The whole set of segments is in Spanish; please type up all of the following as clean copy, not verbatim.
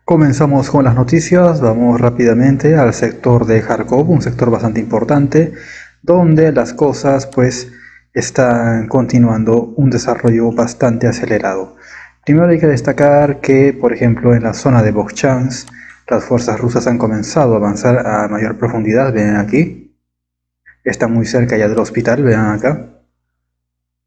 Comenzamos con las noticias, vamos rápidamente al sector de Kharkov, un sector bastante importante, donde las cosas pues están continuando un desarrollo bastante acelerado. Primero hay que destacar que, por ejemplo, en la zona de Vovchansk, las fuerzas rusas han comenzado a avanzar a mayor profundidad, ven aquí, están muy cerca ya del hospital, vean acá,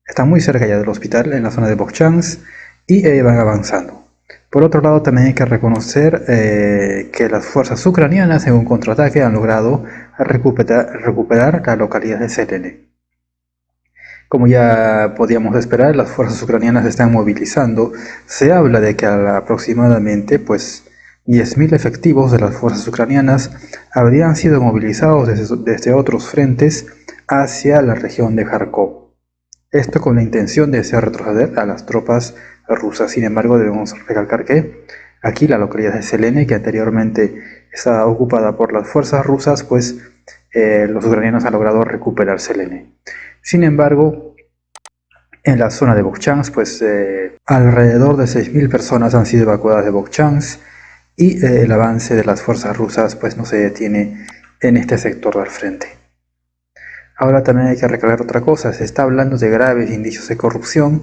están muy cerca ya del hospital en la zona de Vovchansk y van avanzando. Por otro lado, también hay que reconocer que las fuerzas ucranianas en un contraataque han logrado recuperar la localidad de Selene. Como ya podíamos esperar, las fuerzas ucranianas se están movilizando. Se habla de que aproximadamente 10.000 efectivos de las fuerzas ucranianas habrían sido movilizados desde otros frentes hacia la región de Kharkov. Esto con la intención de hacer retroceder a las tropas rusas. Sin embargo, debemos recalcar que aquí la localidad de Selene, que anteriormente estaba ocupada por las fuerzas rusas, los ucranianos han logrado recuperar Selene. Sin embargo, en la zona de Vovchansk, alrededor de 6.000 personas han sido evacuadas de Vovchansk y el avance de las fuerzas rusas pues no se detiene en este sector del frente. Ahora también hay que recalcar otra cosa, se está hablando de graves indicios de corrupción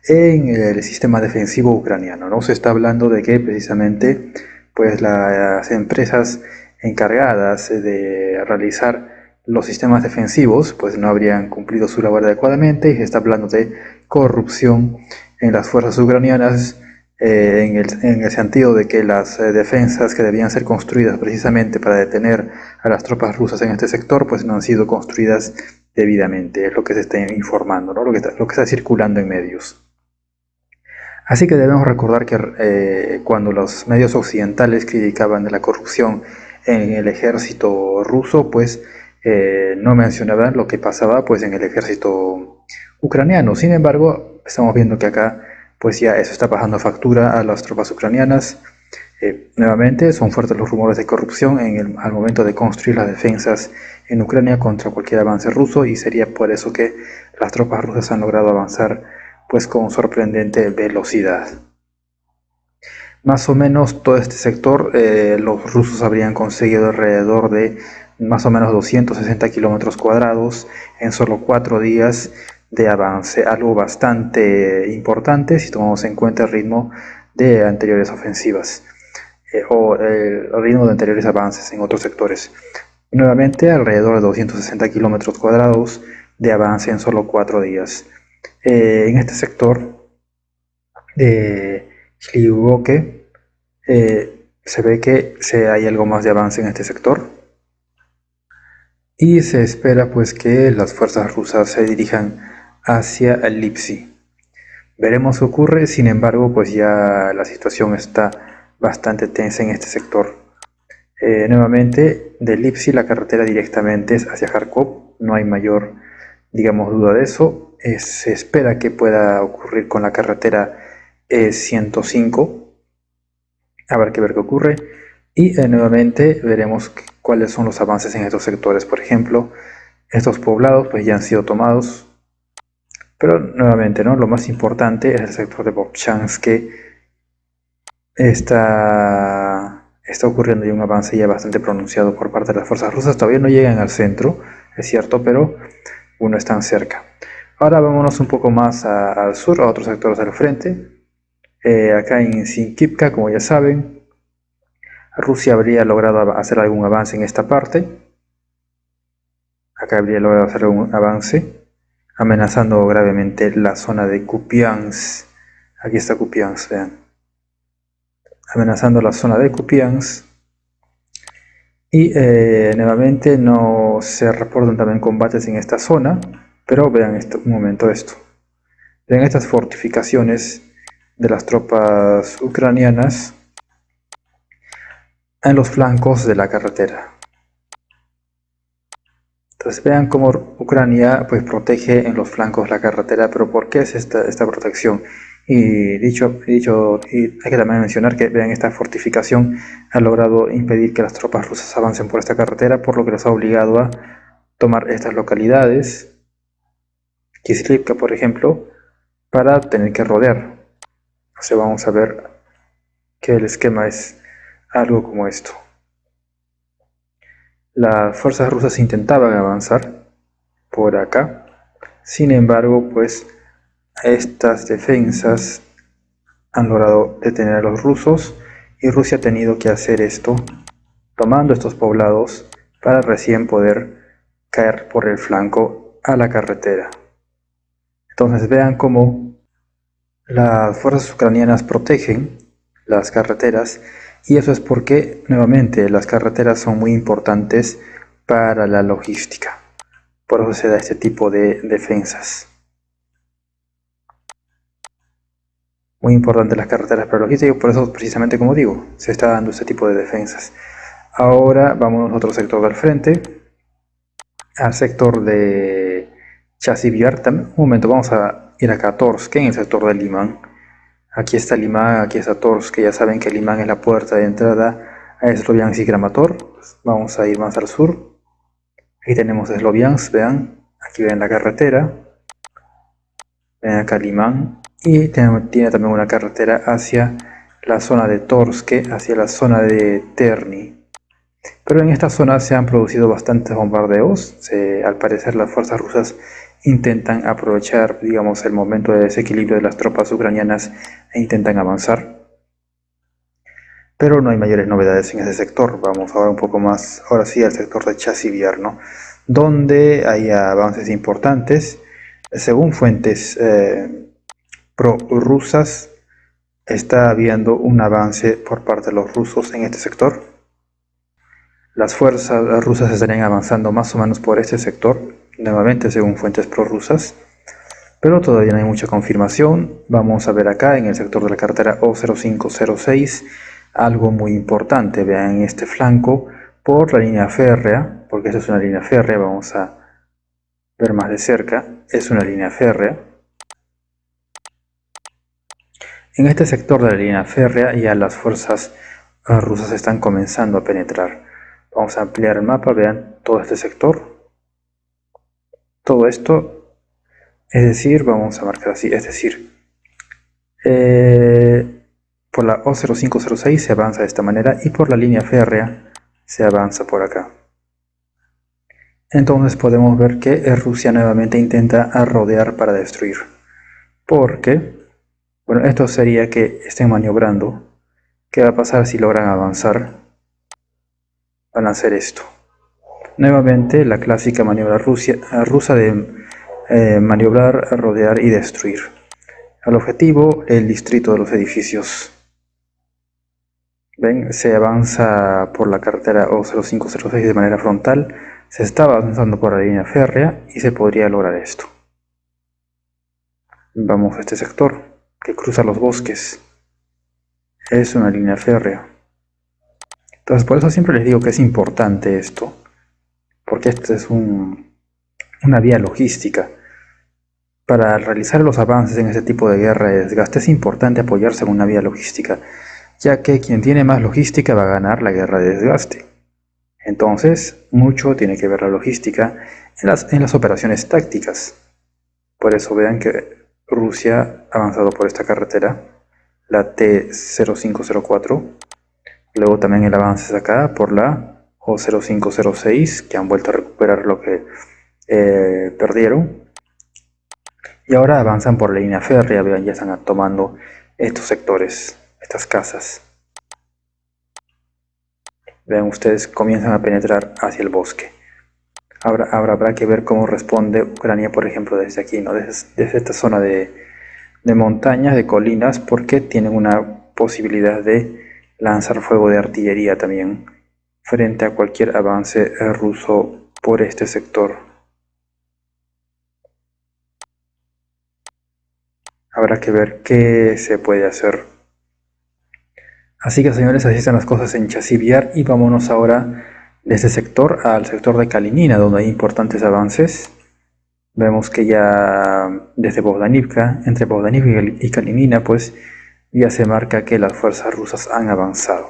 en el sistema defensivo ucraniano, ¿no? Se está hablando de que precisamente pues las empresas encargadas de realizar los sistemas defensivos pues no habrían cumplido su labor adecuadamente y se está hablando de corrupción en las fuerzas ucranianas en el sentido de que las defensas que debían ser construidas precisamente para detener a las tropas rusas en este sector, pues no han sido construidas debidamente, es lo que se está informando, ¿no? lo que está circulando en medios. Así que debemos recordar que cuando los medios occidentales criticaban de la corrupción en el ejército ruso, no mencionaban lo que pasaba pues en el ejército ucraniano. Sin embargo, estamos viendo que acá pues ya eso está pasando factura a las tropas ucranianas. Nuevamente son fuertes los rumores de corrupción al momento de construir las defensas en Ucrania contra cualquier avance ruso, y sería por eso que las tropas rusas han logrado avanzar pues con sorprendente velocidad. Más o menos todo este sector los rusos habrían conseguido alrededor de más o menos 260 kilómetros cuadrados en solo 4 días de avance, algo bastante importante si tomamos en cuenta el ritmo de anteriores ofensivas o el ritmo de anteriores avances en otros sectores. Nuevamente alrededor de 260 kilómetros cuadrados de avance en solo 4 días. En este sector de Hliuoke se ve que hay algo más de avance en este sector y se espera pues que las fuerzas rusas se dirijan hacia Lipsi. Veremos qué ocurre, sin embargo pues ya la situación está bastante tensa en este sector. Nuevamente de Lipsi la carretera directamente es hacia Kharkov, no hay mayor digamos duda de eso. Se espera que pueda ocurrir con la carretera E105. Habrá que ver qué ocurre. Y nuevamente veremos cuáles son los avances en estos sectores. Por ejemplo, estos poblados pues ya han sido tomados. Pero nuevamente, ¿no? Lo más importante es el sector de Vovchansk, que está ocurriendo ya un avance ya bastante pronunciado por parte de las fuerzas rusas. Todavía no llegan al centro, es cierto, pero no están cerca. Ahora vámonos un poco más al sur, a otros sectores del frente. Acá en Sinkivka, como ya saben, Rusia habría logrado hacer algún avance en esta parte. Acá habría logrado hacer algún avance, amenazando gravemente la zona de Kupiansk. Aquí está Kupiansk, vean. Amenazando la zona de Kupiansk. Y nuevamente no se reportan también combates en esta zona, pero vean un momento esto. Vean estas fortificaciones de las tropas ucranianas en los flancos de la carretera. Entonces vean cómo Ucrania pues protege en los flancos la carretera, pero ¿por qué es esta protección? Y hay que también mencionar que vean, esta fortificación ha logrado impedir que las tropas rusas avancen por esta carretera, por lo que les ha obligado a tomar estas localidades, Kislivka por ejemplo, para tener que rodear. O sea, vamos a ver que el esquema es algo como esto. Las fuerzas rusas intentaban avanzar por acá, sin embargo, pues estas defensas han logrado detener a los rusos y Rusia ha tenido que hacer esto, tomando estos poblados para recién poder caer por el flanco a la carretera. Entonces vean cómo las fuerzas ucranianas protegen las carreteras, y eso es porque nuevamente las carreteras son muy importantes para la logística. Por eso se da este tipo de defensas. Muy importantes las carreteras para la logística, y por eso precisamente, como digo, se está dando este tipo de defensas. Ahora vamos a otro sector del frente, al sector de Chasiv-Yar. Un momento, vamos a ir acá a Torsk, en el sector de Limán. Aquí está Limán, aquí está Torsk, que ya saben que Limán es la puerta de entrada a Sloviansk y Kramatorsk. Vamos a ir más al sur. Aquí tenemos Sloviansk, vean, aquí ven la carretera. Ven acá Limán. Y tiene también una carretera hacia la zona de Torsk, hacia la zona de Terni. Pero en esta zona se han producido bastantes bombardeos. Al parecer las fuerzas rusas intentan aprovechar, digamos, el momento de desequilibrio de las tropas ucranianas e intentan avanzar. Pero no hay mayores novedades en ese sector. Vamos ahora un poco más, ahora sí, al sector de Chasiv-Yar, ¿no? Donde hay avances importantes. Según fuentes prorrusas, está habiendo un avance por parte de los rusos en este sector. Las fuerzas rusas estarían avanzando más o menos por este sector, nuevamente según fuentes prorrusas, pero todavía no hay mucha confirmación. Vamos a ver acá en el sector de la carretera O0506 algo muy importante. Vean este flanco por la línea férrea, porque esta es una línea férrea, vamos a ver más de cerca, es una línea férrea. En este sector de la línea férrea ya las fuerzas rusas están comenzando a penetrar. Vamos a ampliar el mapa, vean todo este sector, todo esto, es decir, vamos a marcar así, es decir, por la O0506 se avanza de esta manera y por la línea férrea se avanza por acá. Entonces podemos ver que Rusia nuevamente intenta rodear para destruir, porque, bueno, esto sería que estén maniobrando. ¿Qué va a pasar si logran avanzar? Van a hacer esto. Nuevamente la clásica maniobra rusa de maniobrar, rodear y destruir. Al objetivo, el distrito de los edificios. Ven, se avanza por la carretera O0506 de manera frontal, se está avanzando por la línea férrea y se podría lograr esto. Vamos a este sector que cruza los bosques. Es una línea férrea. Entonces por eso siempre les digo que es importante esto, porque esto es una vía logística. Para realizar los avances en este tipo de guerra de desgaste es importante apoyarse en una vía logística, ya que quien tiene más logística va a ganar la guerra de desgaste. Entonces, mucho tiene que ver la logística en las operaciones tácticas. Por eso vean que Rusia ha avanzado por esta carretera, la T0504. Luego también el avance es acá por la O0506, que han vuelto a recuperar lo que perdieron. Y ahora avanzan por la línea férrea, vean, ya están tomando estos sectores, estas casas. Vean ustedes, comienzan a penetrar hacia el bosque. Ahora habrá que ver cómo responde Ucrania, por ejemplo, desde aquí, ¿no? Desde esta zona de montañas, de colinas, porque tienen una posibilidad de lanzar fuego de artillería también frente a cualquier avance ruso por este sector. Habrá que ver qué se puede hacer. Así que, señores, así están las cosas en Chasiv-Yar, y vámonos ahora de este sector al sector de Kalinina, donde hay importantes avances. Vemos que ya desde Bogdanivka, entre Bogdanivka y Kalinina, pues ya se marca que las fuerzas rusas han avanzado.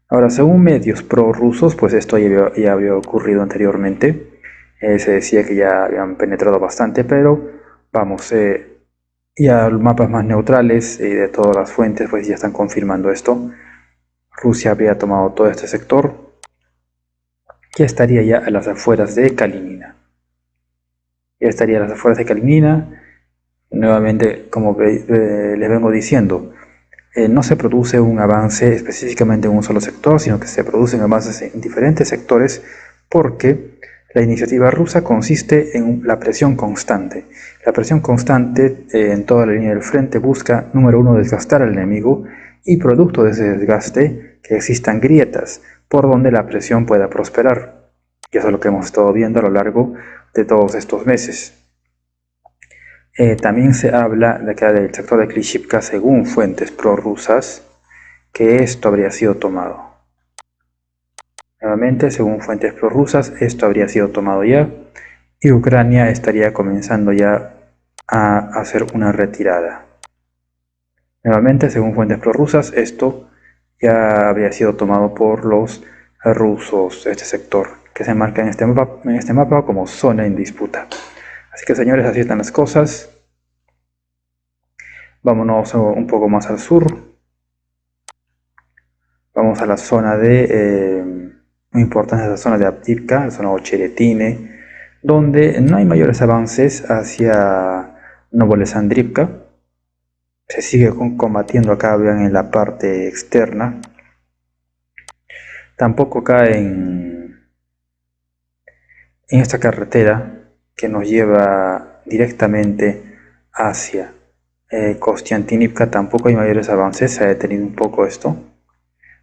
Ahora, según medios prorrusos, pues esto ya había ocurrido anteriormente. Se decía que ya habían penetrado bastante, pero vamos, ya mapas más neutrales y de todas las fuentes pues ya están confirmando esto. Rusia habría tomado todo este sector, que estaría ya a las afueras de Kalinina. Ya estaría a las afueras de Kalinina. Nuevamente, como les vengo diciendo, no se produce un avance específicamente en un solo sector, sino que se producen avances en diferentes sectores porque la iniciativa rusa consiste en la presión constante. La presión constante en toda la línea del frente busca, número uno, desgastar al enemigo y producto de ese desgaste que existan grietas por donde la presión pueda prosperar. Y eso es lo que hemos estado viendo a lo largo de todos estos meses. También se habla de acá del sector de Klishivka según fuentes prorrusas que esto habría sido tomado. Nuevamente, según fuentes prorrusas, esto habría sido tomado ya y Ucrania estaría comenzando ya a hacer una retirada. Nuevamente, según fuentes prorrusas, esto ya habría sido tomado por los rusos, este sector, que se marca en este mapa como zona en disputa. Así que señores, así están las cosas. Vámonos un poco más al sur. Vamos a la zona muy importante, la zona de Avdiivka, la zona Ocheretine, donde no hay mayores avances hacia Novolesandrivka. Se sigue combatiendo acá, vean, en la parte externa. Tampoco acá en esta carretera que nos lleva directamente hacia Kostiantynivka tampoco hay mayores avances, se ha detenido un poco esto.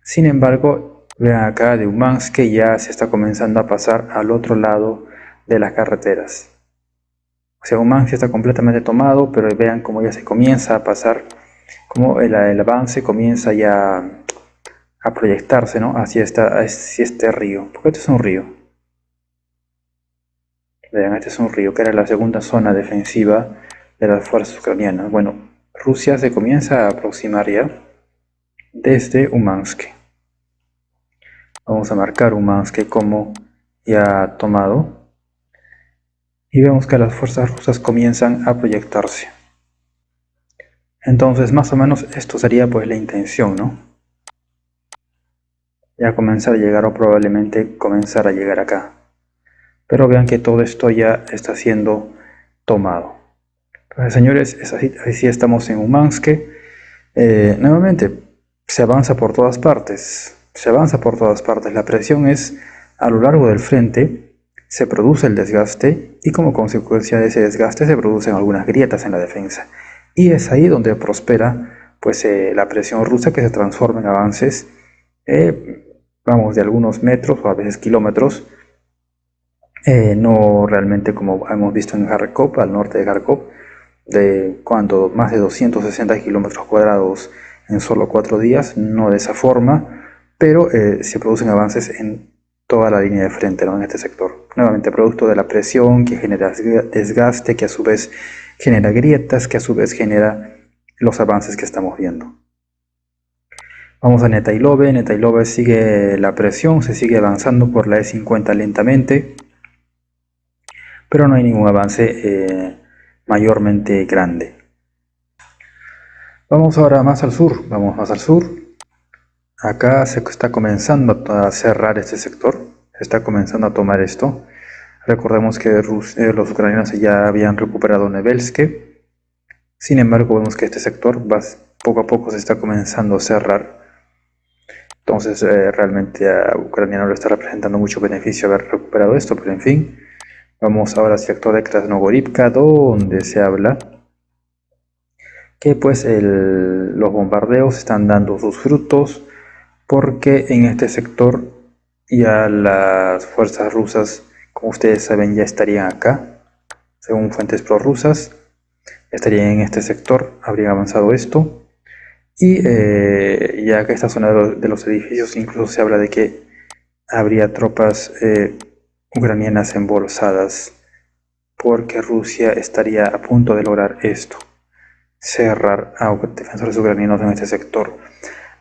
Sin embargo, vean acá de Umansk que ya se está comenzando a pasar al otro lado de las carreteras. O sea, Umansk está completamente tomado, pero vean cómo ya se comienza a pasar, cómo el avance comienza ya a proyectarse, ¿no?, hacia este río, porque este es un río. Vean, este es un río que era la segunda zona defensiva de las fuerzas ucranianas. Bueno, Rusia se comienza a aproximar ya desde Umansk. Vamos a marcar Umansk como ya tomado. Y vemos que las fuerzas rusas comienzan a proyectarse. Entonces, más o menos esto sería pues la intención, ¿no? Ya comenzar a llegar o probablemente comenzar a llegar acá. Pero vean que todo esto ya está siendo tomado. Entonces, señores, así estamos en Umansk. Nuevamente, se avanza por todas partes. Se avanza por todas partes. La presión es a lo largo del frente. Se produce el desgaste y como consecuencia de ese desgaste se producen algunas grietas en la defensa. Y es ahí donde prospera pues, la presión rusa, que se transforma en avances, vamos, de algunos metros o a veces kilómetros. No realmente como hemos visto en Kharkov, al norte de Kharkov, de más de 260 kilómetros cuadrados en solo 4 días, no de esa forma, pero se producen avances en toda la línea de frente, ¿no?, en este sector. Nuevamente, producto de la presión que genera desgaste, que a su vez genera grietas, que a su vez genera los avances que estamos viendo. Vamos a Netailove. Netailove sigue la presión, se sigue avanzando por la E50 lentamente, pero no hay ningún avance mayormente grande. Vamos ahora más al sur, vamos más al sur. Acá se está comenzando a cerrar este sector, se está comenzando a tomar esto. Recordemos que los ucranianos ya habían recuperado Nevelske. Sin embargo, vemos que este sector poco a poco se está comenzando a cerrar. Entonces, realmente a Ucrania no le está representando mucho beneficio haber recuperado esto, pero en fin. Vamos ahora al sector de Krasnogorivka, donde se habla que pues los bombardeos están dando sus frutos, porque en este sector ya las fuerzas rusas, como ustedes saben, ya estarían acá, según fuentes prorrusas, estarían en este sector, habría avanzado esto, y ya que esta zona de los edificios incluso se habla de que habría tropas ucranianas embolsadas, porque Rusia estaría a punto de lograr esto, cerrar a defensores ucranianos en este sector.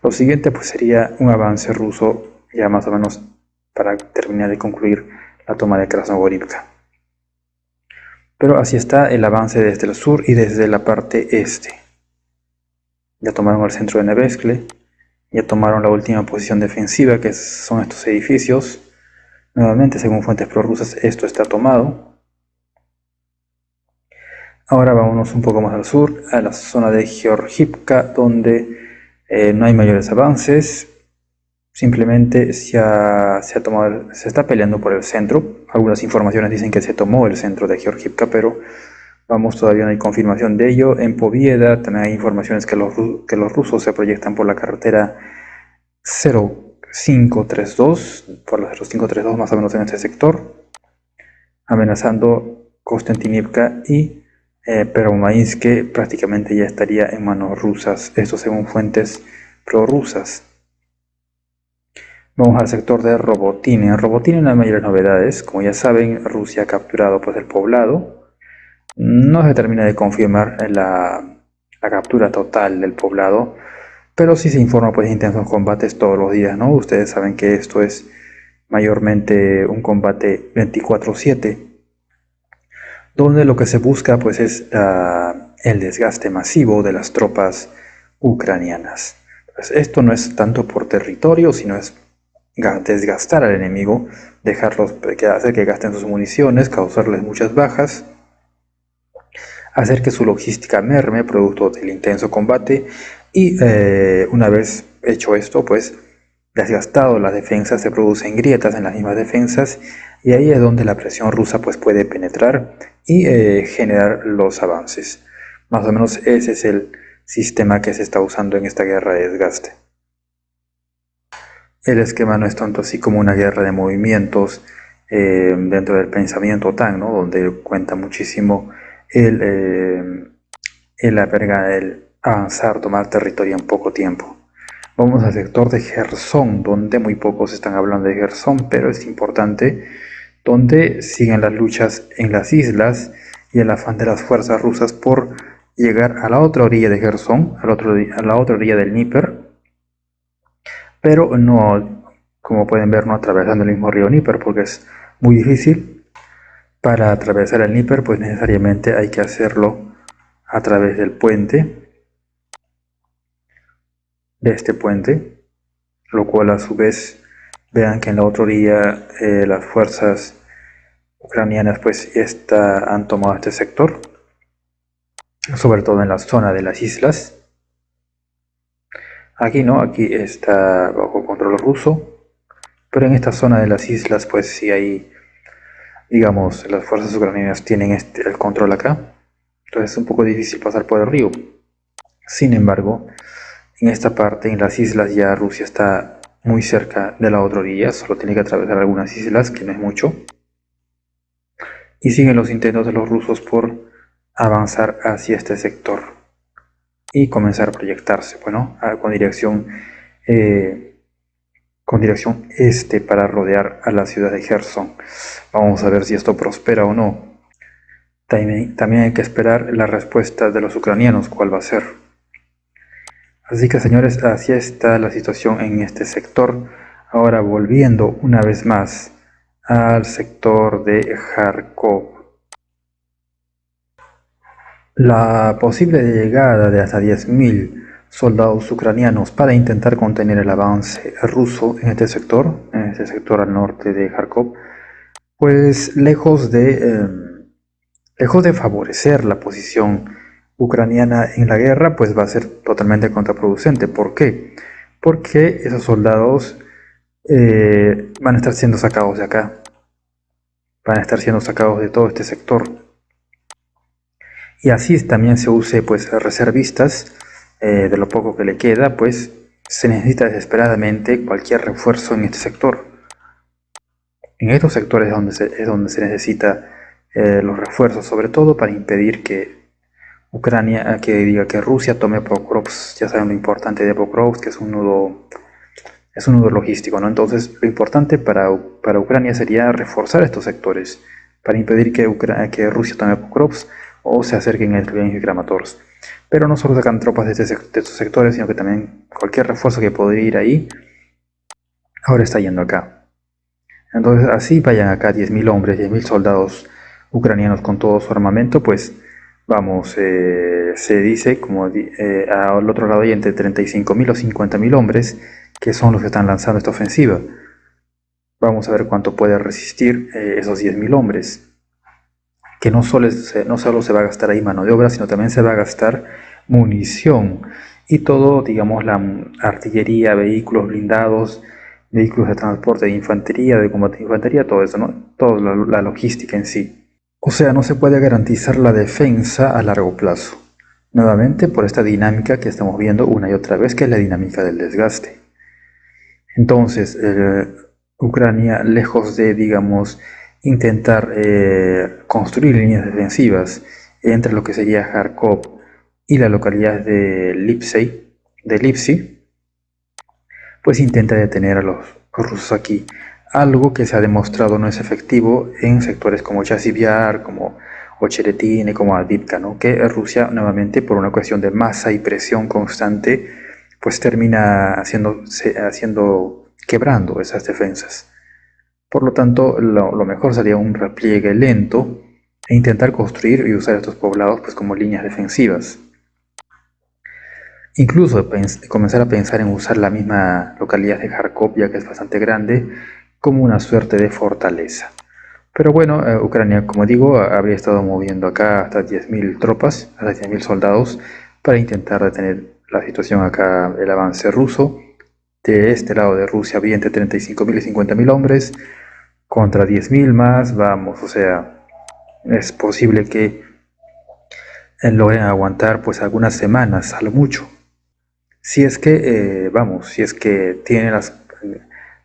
Lo siguiente pues sería un avance ruso, ya más o menos para terminar de concluir la toma de Krasnogorivka. Pero así está el avance desde el sur y desde la parte este. Ya tomaron el centro de Neveskle, Ya tomaron la última posición defensiva, que son estos edificios. Nuevamente, según fuentes prorrusas, esto está tomado. Ahora vámonos un poco más al sur, a la zona de Georgivka, donde no hay mayores avances. Simplemente se está peleando por el centro. Algunas informaciones dicen que se tomó el centro de Georgivka, pero vamos, todavía no hay confirmación de ello. En Povieda también hay informaciones que los rusos se proyectan por la carretera 0532, por la 0532 más o menos en este sector, amenazando Konstantinivka y Pervomainsk, que prácticamente ya estaría en manos rusas, esto según fuentes prorrusas. Vamos al sector de Robotine. En Robotine no hay mayores novedades. Como ya saben, Rusia ha capturado pues, el poblado. No se termina de confirmar la captura total del poblado, pero sí se informa pues, de intensos combates todos los días, ¿no? Ustedes saben que esto es mayormente un combate 24/7, donde lo que se busca pues, es el desgaste masivo de las tropas ucranianas. Pues, esto no es tanto por territorio, sino es desgastar al enemigo, hacer que gasten sus municiones, causarles muchas bajas, hacer que su logística merme producto del intenso combate y una vez hecho esto, pues desgastado las defensas, se producen grietas en las mismas defensas y ahí es donde la presión rusa pues puede penetrar y generar los avances. Más o menos ese es el sistema que se está usando en esta guerra de desgaste. El esquema no es tanto así como una guerra de movimientos dentro del pensamiento OTAN, ¿no? Donde cuenta muchísimo el avanzar, tomar territorio en poco tiempo. Vamos al sector de Gerson, donde muy pocos están hablando de Gerson, pero es importante, donde siguen las luchas en las islas y el afán de las fuerzas rusas por llegar a la otra orilla de Gerson, a la otra orilla del Dnieper, pero no, como pueden ver, no atravesando el mismo río Dnieper, porque es muy difícil. Para atravesar el Dnieper, pues necesariamente hay que hacerlo a través del puente, de este puente, lo cual a su vez, vean que en la otra orilla las fuerzas ucranianas pues han tomado este sector, sobre todo en la zona de las islas. Aquí no, aquí está bajo control ruso, pero en esta zona de las islas pues sí hay, digamos, las fuerzas ucranianas tienen el control acá, entonces es un poco difícil pasar por el río. Sin embargo, en esta parte, en las islas, ya Rusia está muy cerca de la otra orilla, solo tiene que atravesar algunas islas, que no es mucho. Y siguen los intentos de los rusos por avanzar hacia este sector y comenzar a proyectarse, bueno, con dirección este para rodear a la ciudad de Gerson. Vamos a ver si esto prospera o no. También hay que esperar la respuesta de los ucranianos, cuál va a ser. Así que señores, así está la situación en este sector. Ahora volviendo una vez más al sector de Kharkov. La posible llegada de hasta 10.000 soldados ucranianos para intentar contener el avance ruso en este sector al norte de Kharkov, pues lejos de favorecer la posición ucraniana en la guerra, pues va a ser totalmente contraproducente. ¿Por qué? Porque esos soldados van a estar siendo sacados de acá, van a estar siendo sacados de todo este sector. Y así también se use pues reservistas, de lo poco que le queda, pues se necesita desesperadamente cualquier refuerzo en este sector. En estos sectores es donde se necesita los refuerzos, sobre todo para impedir que que Rusia tome Pokrovsk. Ya saben lo importante de Pokrovsk, que es un nudo logístico, ¿no? Entonces, lo importante para Ucrania sería reforzar estos sectores para impedir que Rusia tome Pokrovsk o se acerquen a Slovenia y Kramatorsk. Pero no solo sacan tropas de estos sectores, sino que también cualquier refuerzo que podría ir ahí, ahora está yendo acá. Entonces, así vayan acá 10.000 hombres, 10.000 soldados ucranianos con todo su armamento, pues Vamos, se dice, al otro lado hay entre 35.000 o 50.000 hombres que son los que están lanzando esta ofensiva. Vamos a ver cuánto puede resistir esos 10.000 hombres, que no solo se va a gastar ahí mano de obra, sino también se va a gastar munición y todo, digamos, la artillería, vehículos blindados, vehículos de transporte de infantería, de combate de infantería, todo eso, ¿no? Toda la logística en sí. O sea, no se puede garantizar la defensa a largo plazo. Nuevamente, por esta dinámica que estamos viendo una y otra vez, que es la dinámica del desgaste. Entonces, Ucrania, lejos de, digamos, intentar construir líneas defensivas entre lo que sería Kharkov y la localidad de Lipsy, pues intenta detener a los rusos aquí. Algo que se ha demostrado no es efectivo en sectores como Chasiv como Ocheretine, como Avdiivka, ¿no? Que Rusia, nuevamente, por una cuestión de masa y presión constante, pues termina quebrando esas defensas. Por lo tanto, lo mejor sería un repliegue lento e intentar construir y usar estos poblados pues, como líneas defensivas. Incluso comenzar a pensar en usar la misma localidad de Kharkov, ya que es bastante grande, como una suerte de fortaleza. Pero bueno, Ucrania, como digo, habría estado moviendo acá hasta 10.000 tropas, hasta 10.000 soldados, para intentar detener la situación acá, el avance ruso. De este lado de Rusia había entre 35.000 y 50.000 hombres, contra 10.000 más, vamos, o sea, es posible que logren aguantar pues algunas semanas, a lo mucho. Si es que, si es que tienen las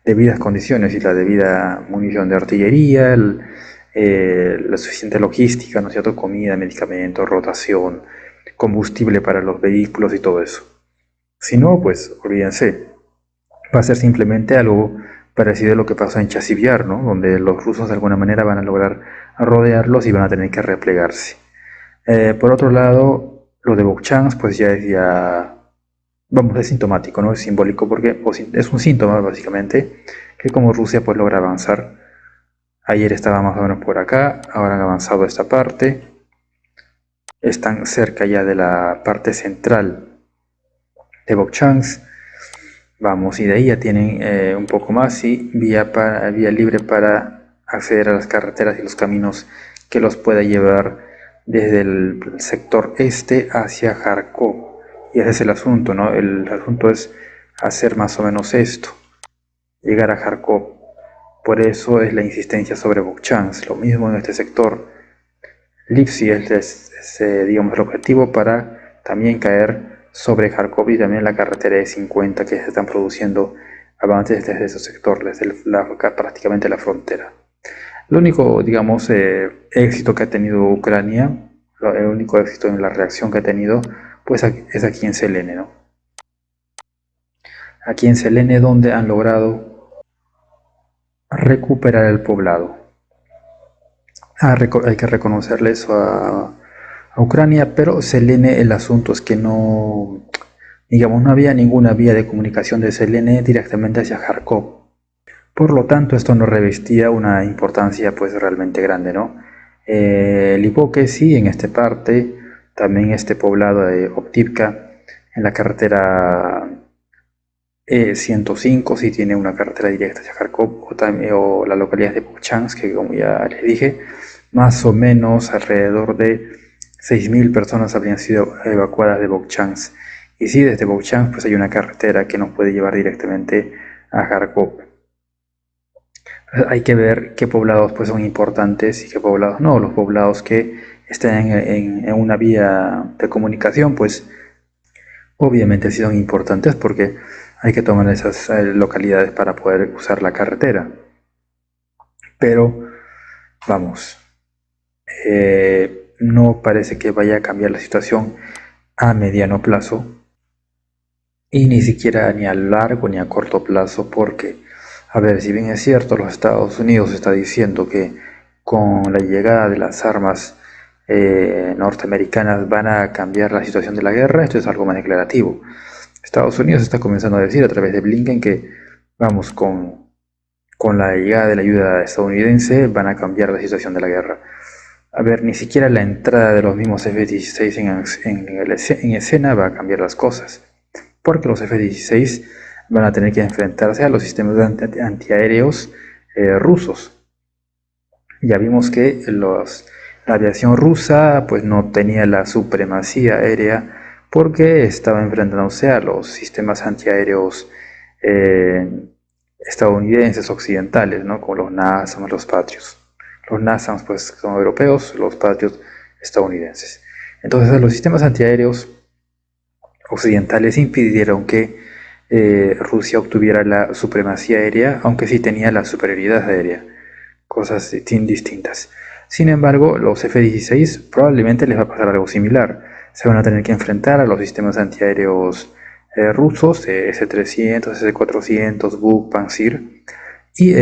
debidas condiciones y la debida munición de artillería, la suficiente logística, ¿no es cierto? Comida, medicamentos, rotación, combustible para los vehículos y todo eso. Si no, pues olvídense. Va a ser simplemente algo parecido a lo que pasó en Chasiv, ¿no? Donde los rusos de alguna manera van a lograr rodearlos y van a tener que replegarse. Por otro lado, lo de Bogchansk, pues es sintomático, ¿no? Es simbólico porque es un síntoma básicamente que como Rusia pues logra avanzar. Ayer estaba más o menos por acá, ahora han avanzado a esta parte, están cerca ya de la parte central de Bogchansk. Vamos, y de ahí ya tienen un poco más y vía libre para acceder a las carreteras y los caminos que los pueda llevar desde el sector este hacia Kharkov. Y ese es el asunto, ¿no? El asunto es hacer más o menos esto, llegar a Kharkov. Por eso es la insistencia sobre Bogchansk. Lo mismo en este sector. Lipsy digamos, el objetivo para también caer sobre Kharkov y también la carretera de 50 que se están produciendo avances desde ese sector, desde prácticamente la frontera. Lo único, digamos, éxito que ha tenido Ucrania, el único éxito en la reacción que ha tenido, pues es aquí en Selene, ¿no? Aquí en Selene, donde han logrado recuperar el poblado. Hay que reconocerle eso a Ucrania, pero Selene, el asunto es que no, digamos, no había ninguna vía de comunicación de Selene directamente hacia Kharkov. Por lo tanto, esto no revestía una importancia pues realmente grande, ¿no? Lipoke sí, en esta parte, también este poblado de Optivka, en la carretera E105, sí tiene una carretera directa hacia Kharkov, o la localidad de Bogchansk, que como ya les dije, más o menos alrededor de 6.000 personas habrían sido evacuadas de Bogchansk. Y sí, desde Bogchansk pues hay una carretera que nos puede llevar directamente a Kharkov. Hay que ver qué poblados pues son importantes y qué poblados no. Los poblados que estén en una vía de comunicación pues obviamente sí son importantes porque hay que tomar esas localidades para poder usar la carretera. Pero vamos, no parece que vaya a cambiar la situación a mediano plazo y ni siquiera ni a largo ni a corto plazo porque, a ver, si bien es cierto, los Estados Unidos está diciendo que con la llegada de las armas norteamericanas van a cambiar la situación de la guerra, esto es algo más declarativo. Estados Unidos está comenzando a decir a través de Blinken que, vamos, con la llegada de la ayuda estadounidense van a cambiar la situación de la guerra. A ver, ni siquiera la entrada de los mismos F-16 en escena va a cambiar las cosas, porque los F-16 van a tener que enfrentarse a los sistemas antiaéreos rusos. Ya vimos que la aviación rusa pues no tenía la supremacía aérea porque estaba enfrentándose a los sistemas antiaéreos eh, estadounidenses occidentales, ¿no? Como los NASAMS, los Patriots. Los NASAMS pues son europeos, los Patriots estadounidenses. Entonces los sistemas antiaéreos occidentales impidieron que Rusia obtuviera la supremacía aérea, aunque sí tenía la superioridad aérea, cosas distintas. Sin embargo, los F-16 probablemente les va a pasar algo similar. Se van a tener que enfrentar a los sistemas antiaéreos rusos, S-300, S-400, Buk, Pantsir, y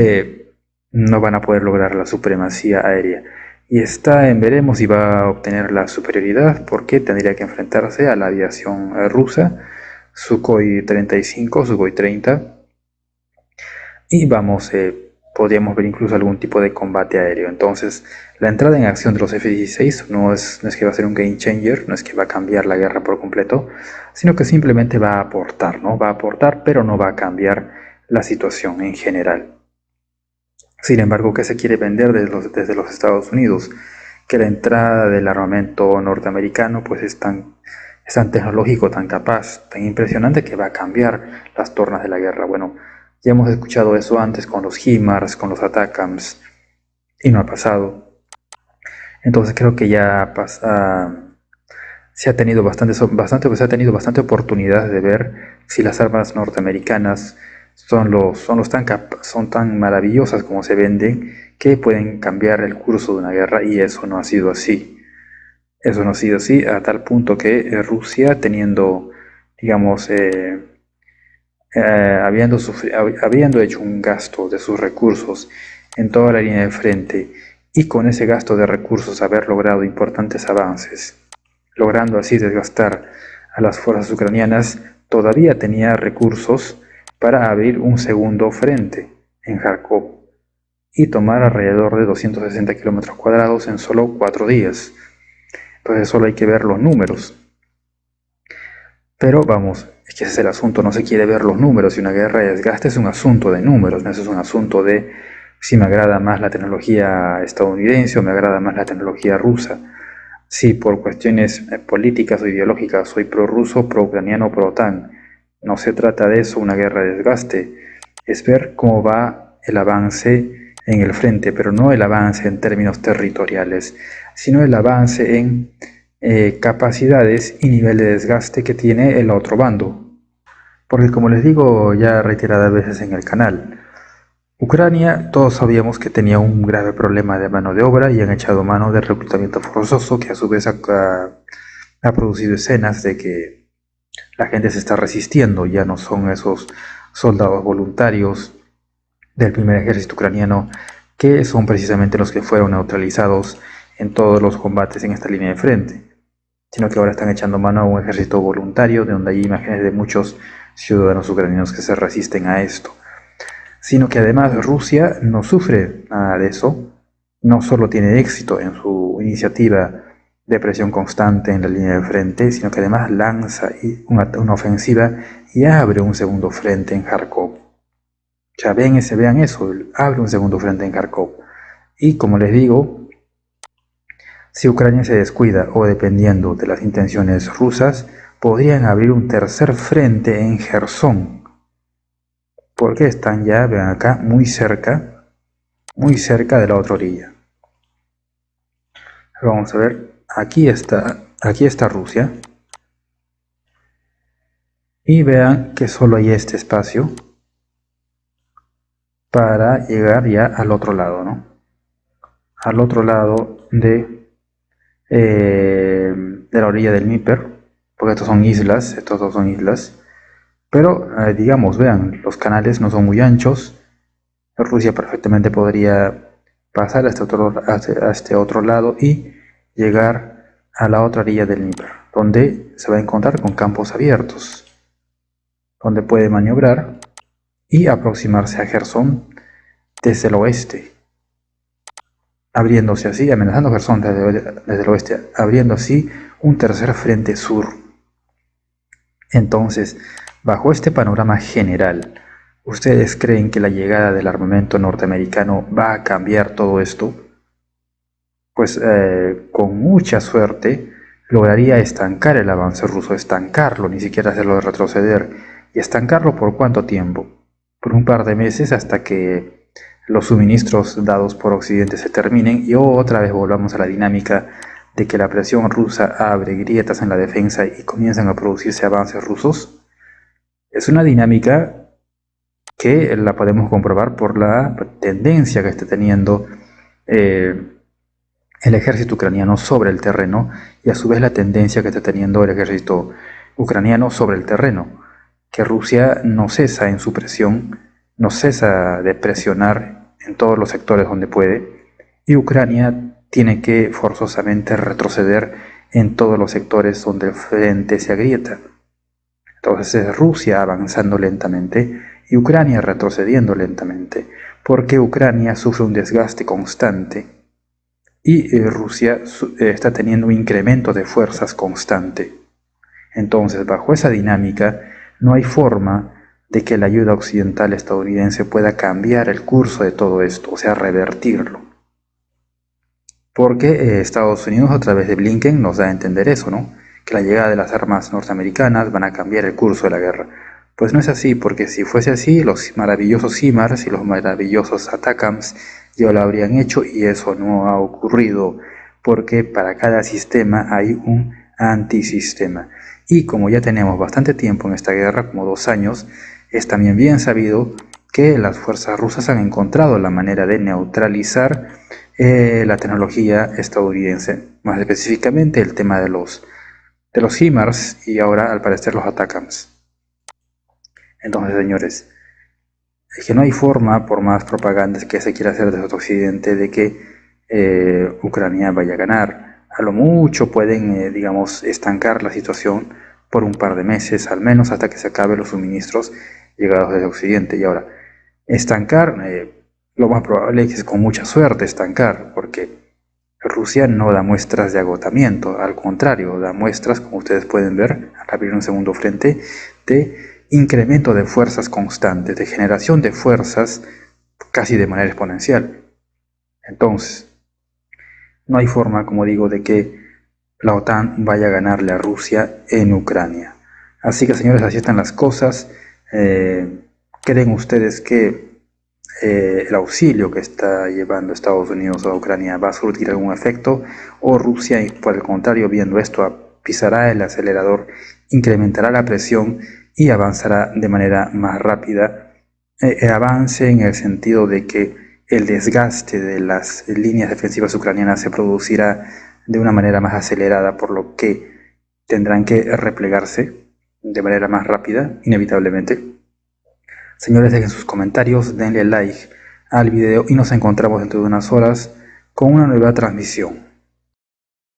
no van a poder lograr la supremacía aérea. Y está en veremos si va a obtener la superioridad, porque tendría que enfrentarse a la aviación rusa, Sukhoi 35, Sukhoi 30, y vamos, podríamos ver incluso algún tipo de combate aéreo. Entonces, la entrada en acción de los F-16 no es que va a ser un game changer, no es que va a cambiar la guerra por completo, sino que simplemente va a aportar, ¿no? Va a aportar, pero no va a cambiar la situación en general. Sin embargo, ¿qué se quiere vender desde los Estados Unidos? Que la entrada del armamento norteamericano pues es tan tecnológico, tan capaz, tan impresionante que va a cambiar las tornas de la guerra. Bueno, ya hemos escuchado eso antes con los HIMARS, con los ATACMS, y no ha pasado. Entonces creo que ya se ha tenido se ha tenido bastante oportunidad de ver si las armas norteamericanas son tan maravillosas como se venden, que pueden cambiar el curso de una guerra, y eso no ha sido así. Eso no ha sido así a tal punto que Rusia, teniendo, digamos, habiendo hecho un gasto de sus recursos en toda la línea de frente, y con ese gasto de recursos haber logrado importantes avances, logrando así desgastar a las fuerzas ucranianas, todavía tenía recursos para abrir un segundo frente en Kharkov y tomar alrededor de 260 kilómetros cuadrados en solo 4 días. Entonces solo hay que ver los números. Pero vamos, es que ese es el asunto, no se quiere ver los números, y una guerra de desgaste es un asunto de números, no es un asunto de si me agrada más la tecnología estadounidense o me agrada más la tecnología rusa. Si por cuestiones políticas o ideológicas soy pro-ruso, pro-ucraniano, pro-OTAN, no se trata de eso, una guerra de desgaste, es ver cómo va el avance en el frente, pero no el avance en términos territoriales, sino el avance en capacidades y nivel de desgaste que tiene el otro bando. Porque como les digo ya reiteradas veces en el canal, Ucrania todos sabíamos que tenía un grave problema de mano de obra, y han echado mano del reclutamiento forzoso, que a su vez ha producido escenas de que la gente se está resistiendo, ya no son esos soldados voluntarios del primer ejército ucraniano, que son precisamente los que fueron neutralizados en todos los combates en esta línea de frente, sino que ahora están echando mano a un ejército voluntario, de donde hay imágenes de muchos ciudadanos ucranianos que se resisten a esto. Sino que además Rusia no sufre nada de eso, no solo tiene éxito en su iniciativa de presión constante en la línea de frente, sino que además lanza una ofensiva y abre un segundo frente en Kharkov. O sea, vean eso, abre un segundo frente en Kharkov. Y como les digo, si Ucrania se descuida, o dependiendo de las intenciones rusas, podrían abrir un tercer frente en Gerson, porque están ya, vean acá, muy cerca de la otra orilla. Vamos a ver, aquí está Rusia, y vean que solo hay este espacio para llegar ya al otro lado, ¿no? Al otro lado de la orilla del Dnieper, porque estos dos son islas, pero digamos, vean, los canales no son muy anchos. Rusia perfectamente podría pasar a este otro lado y llegar a la otra orilla del Dnieper, donde se va a encontrar con campos abiertos, donde puede maniobrar y aproximarse a Gerson desde el oeste. abriéndose así, amenazando Gerson desde el oeste, abriendo así un tercer frente sur. Entonces, bajo este panorama general, ¿ustedes creen que la llegada del armamento norteamericano va a cambiar todo esto? Pues con mucha suerte lograría estancar el avance ruso, estancarlo, ni siquiera hacerlo retroceder. ¿Y estancarlo por cuánto tiempo? Por un par de meses hasta que los suministros dados por Occidente se terminen y otra vez volvamos a la dinámica de que la presión rusa abre grietas en la defensa y comienzan a producirse avances rusos. Es una dinámica que la podemos comprobar por la tendencia que está teniendo el ejército ucraniano sobre el terreno y a su vez la tendencia que está teniendo el ejército ucraniano sobre el terreno, que Rusia no cesa en su presión, no cesa de presionar en todos los sectores donde puede, y Ucrania tiene que forzosamente retroceder en todos los sectores donde el frente se agrieta. Entonces es Rusia avanzando lentamente y Ucrania retrocediendo lentamente, porque Ucrania sufre un desgaste constante y Rusia está teniendo un incremento de fuerzas constante. Entonces, bajo esa dinámica, no hay forma de que la ayuda occidental estadounidense pueda cambiar el curso de todo esto, o sea, revertirlo. Porque Estados Unidos a través de Blinken nos da a entender eso, ¿no? Que la llegada de las armas norteamericanas van a cambiar el curso de la guerra. Pues no es así, porque si fuese así, los maravillosos HIMARS y los maravillosos ATACMS ya lo habrían hecho y eso no ha ocurrido, porque para cada sistema hay un antisistema. Y como ya tenemos bastante tiempo en esta guerra, como 2 años, es también bien sabido que las fuerzas rusas han encontrado la manera de neutralizar la tecnología estadounidense, más específicamente el tema de los HIMARS y ahora al parecer los ATACMS. Entonces, señores, es que no hay forma, por más propaganda que se quiera hacer desde Occidente, de que Ucrania vaya a ganar. A lo mucho pueden, digamos, estancar la situación por un par de meses, al menos hasta que se acaben los suministros llegados desde Occidente. Y ahora, estancar, lo más probable es con mucha suerte estancar, porque Rusia no da muestras de agotamiento, al contrario, da muestras, como ustedes pueden ver, al abrir un segundo frente, de incremento de fuerzas constantes, de generación de fuerzas casi de manera exponencial. Entonces, no hay forma, como digo, de que la OTAN vaya a ganarle a Rusia en Ucrania. Así que, señores, así están las cosas. ¿Creen ustedes que el auxilio que está llevando Estados Unidos a Ucrania va a surtir algún efecto? ¿O Rusia, por el contrario, viendo esto, pisará el acelerador, incrementará la presión y avanzará de manera más rápida? Avance en el sentido de que el desgaste de las líneas defensivas ucranianas se producirá de una manera más acelerada, por lo que tendrán que replegarse de manera más rápida, inevitablemente. Señores, dejen sus comentarios, denle like al video y nos encontramos dentro de unas horas con una nueva transmisión.